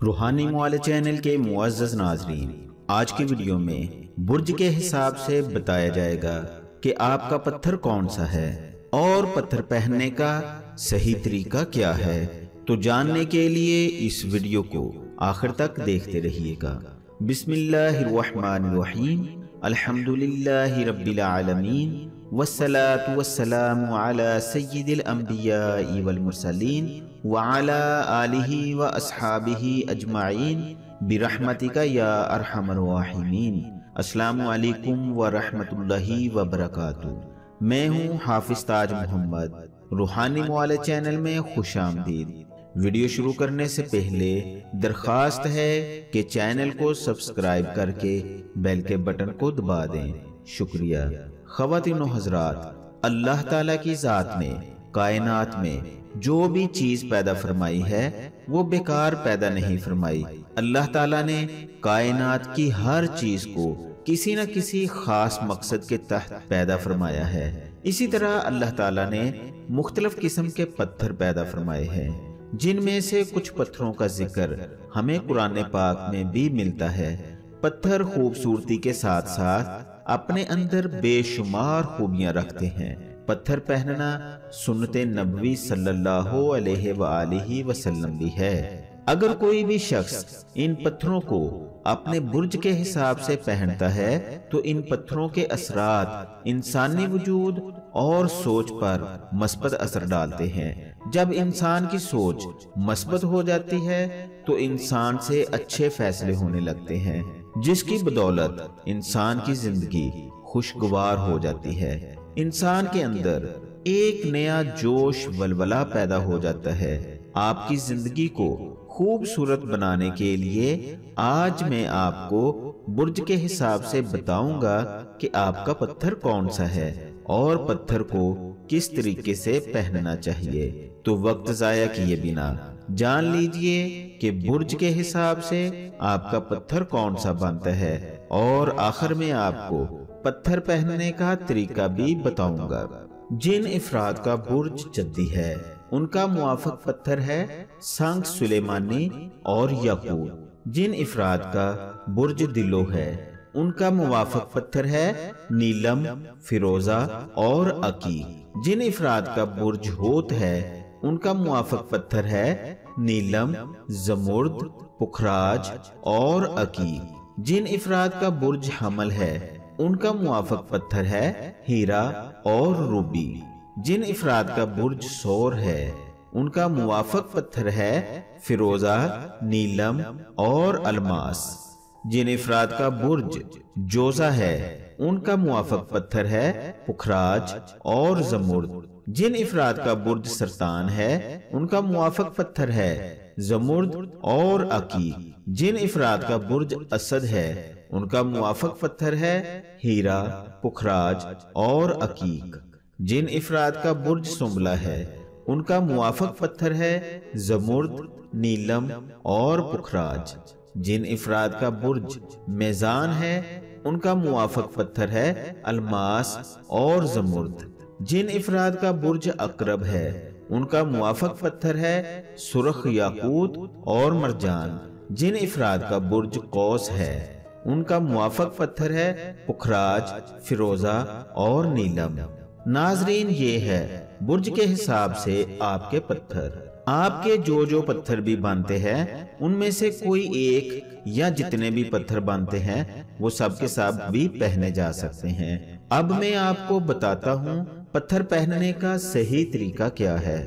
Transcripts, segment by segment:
روحانی معالج چینل کے معزز ناظرین، آج کی ویڈیو میں برج کے حساب سے بتایا جائے گا کہ آپ کا پتھر کون سا ہے اور پتھر پہننے کا صحیح طریقہ کیا ہے۔ تو جاننے کے لیے اس ویڈیو کو آخر تک دیکھتے رہیے گا۔ بسم اللہ الرحمن الرحیم، الحمدللہ رب العالمین، والصلاة والسلام علی سید الانبیاء والمرسلین وعلی آلہ واصحابہ اجمعین برحمتک یا ارحم الراحمین۔ السلام علیکم ورحمۃ اللہ وبرکاتہ۔ میں ہوں حافظ تاج محمد، روحانی معالج چینل میں خوش آمدید۔ ویڈیو شروع کرنے سے پہلے درخواست ہے کہ چینل کو سبسکرائب کر کے بیل کے بٹن کو دبا دیں۔ شکریہ۔ خواتین و حضرات، اللہ تعالیٰ کی ذات نے کائنات میں جو بھی چیز پیدا فرمائی ہے وہ بیکار پیدا نہیں فرمائی۔ اللہ تعالیٰ نے کائنات کی ہر چیز کو کسی نہ کسی خاص مقصد کے تحت پیدا فرمایا ہے۔ اسی طرح اللہ تعالیٰ نے مختلف قسم کے پتھر پیدا فرمائے ہیں، جن میں سے کچھ پتھروں کا ذکر ہمیں قرآن پاک میں بھی ملتا ہے۔ پتھر خوبصورتی کے ساتھ ساتھ اپنے اندر بے شمار خوبیاں رکھتے ہیں۔ پتھر پہننا سنت نبوی صلی اللہ علیہ وآلہ وسلم بھی ہے۔ اگر کوئی بھی شخص ان پتھروں کو اپنے برج کے حساب سے پہنتا ہے تو ان پتھروں کے اثرات انسانی وجود اور سوچ پر مثبت اثر ڈالتے ہیں۔ جب انسان کی سوچ مثبت ہو جاتی ہے تو انسان سے اچھے فیصلے ہونے لگتے ہیں، جس کی بدولت انسان کی زندگی خوشگوار ہو جاتی ہے۔ انسان کے اندر ایک نیا جوش ولولہ پیدا ہو جاتا ہے۔ آپ کی زندگی کو خوبصورت بنانے کے لیے آج میں آپ کو برج کے حساب سے بتاؤں گا کہ آپ کا پتھر کون سا ہے اور پتھر کو کس طریقے سے پہننا چاہیے۔ تو وقت ضائع کیے بنا جان لیجئے کہ برج کے حساب سے آپ کا پتھر کون سا بنتا ہے، اور آخر میں آپ کو پتھر پہننے کا طریقہ بھی بتاؤں گا۔ جن افراد کا برج جدی ہے ان کا موافق پتھر ہے سنگ سلیمانی اور یاقوت۔ جن افراد کا برج دلو ہے ان کا موافق پتھر ہے نیلم، فیروزہ اور عقیق۔ جن افراد کا برج ہوت ہے ان کا موافق پتھر ہے نیلم، زمرد، پکھراج اور عقیق۔ جن افراد کا برج حمل ہے ان کا موافق پتھر ہے ہیرا اور روبی۔ جن افراد کا برج سور ہے ان کا موافق پتھر ہے فیروزہ، نیلم اور الماس۔ جن افراد کا برج جوزہ ہے ان کا موافق پتھر ہے پکھراج اور زمرد۔ جن افراد کا برج سرطان ہے ان کا موافق پتھر ہے زمرد اور عقیق۔ جن افراد کا برج اسد ہے ان کا موافق پتھر ہے ہیرا، پکھراج اور عقیق۔ جن افراد کا برج سنبلہ ہے ان کا موافق پتھر ہے زمرد، نیلم اور پکھراج۔ جن افراد کا برج میزان ہے ان کا موافق پتھر ہے الماس اور زمرد۔ جن افراد کا برج عقرب ہے ان کا موافق پتھر ہے سرخ یاقوت اور مرجان۔ جن افراد کا برج قوس ہے ان کا موافق پتھر ہے پکھراج، فیروزہ اور نیلم۔ ناظرین، یہ ہے برج کے حساب سے آپ کے پتھر۔ آپ کے جو پتھر بھی بنتے ہیں ان میں سے کوئی ایک یا جتنے بھی پتھر بنتے ہیں وہ سب کے سب بھی پہنے جا سکتے ہیں۔ اب میں آپ کو بتاتا ہوں پتھر پہننے کا صحیح طریقہ کیا ہے۔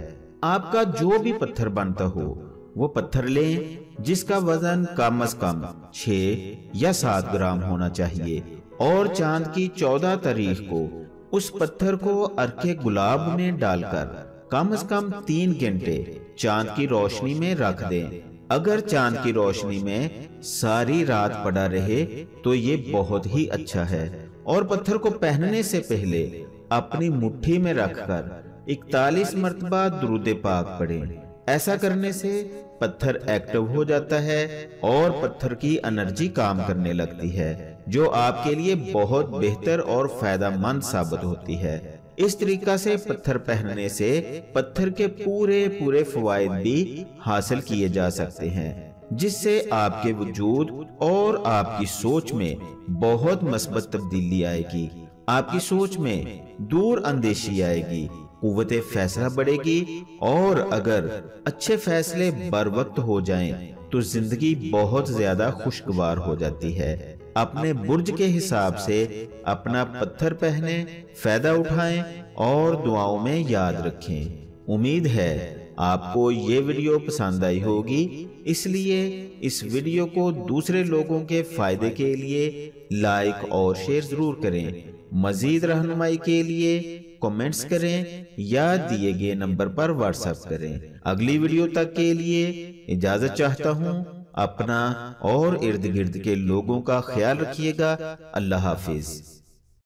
آپ کا جو بھی پتھر بنتا ہو وہ پتھر لیں جس کا وزن کم از کم 6 یا 7 گرام ہونا چاہیے، اور چاند کی 14 تاریخ کو اس پتھر کو عرق گلاب میں ڈال کر کم از کم 3 گھنٹے چاند کی روشنی میں رکھ دیں۔ اگر چاند کی روشنی میں ساری رات پڑا رہے تو یہ بہت ہی اچھا ہے۔ اور پتھر کو پہننے سے پہلے اپنی مٹھی میں رکھ کر 41 مرتبہ درود پاک پڑھیں۔ ایسا کرنے سے پتھر ایکٹیو ہو جاتا ہے اور پتھر کی انرجی کام کرنے لگتی ہے، جو آپ کے لیے بہت بہتر اور فائدہ مند ثابت ہوتی ہے۔ اس طریقہ سے پتھر پہننے سے پتھر کے پورے فوائد بھی حاصل کیے جا سکتے ہیں۔ جس سے آپ کے وجود اور آپ کی سوچ میں بہت مثبت تبدیلی آئے گی۔ آپ کی سوچ میں دور اندیشی آئے گی، قوت فیصلہ بڑھے گی، اور اگر اچھے فیصلے بر وقت ہو جائیں تو زندگی بہت زیادہ خوشگوار ہو جاتی ہے۔ اپنے برج کے حساب سے اپنا پتھر پہنے، فائدہ اٹھائیں اور دعاؤں میں یاد رکھیں۔ امید ہے آپ کو یہ ویڈیو پسند آئی ہوگی، اس لیے اس ویڈیو کو دوسرے لوگوں کے فائدے کے لیے لائک اور شیئر ضرور کریں۔ مزید رہنمائی کے لیے کمنٹس کریں یا دیے گئے نمبر پر واٹس ایپ کریں۔ اگلی ویڈیو تک کے لیے اجازت چاہتا ہوں۔ اپنا اور ارد گرد کے لوگوں کا خیال رکھیے گا۔ اللہ حافظ۔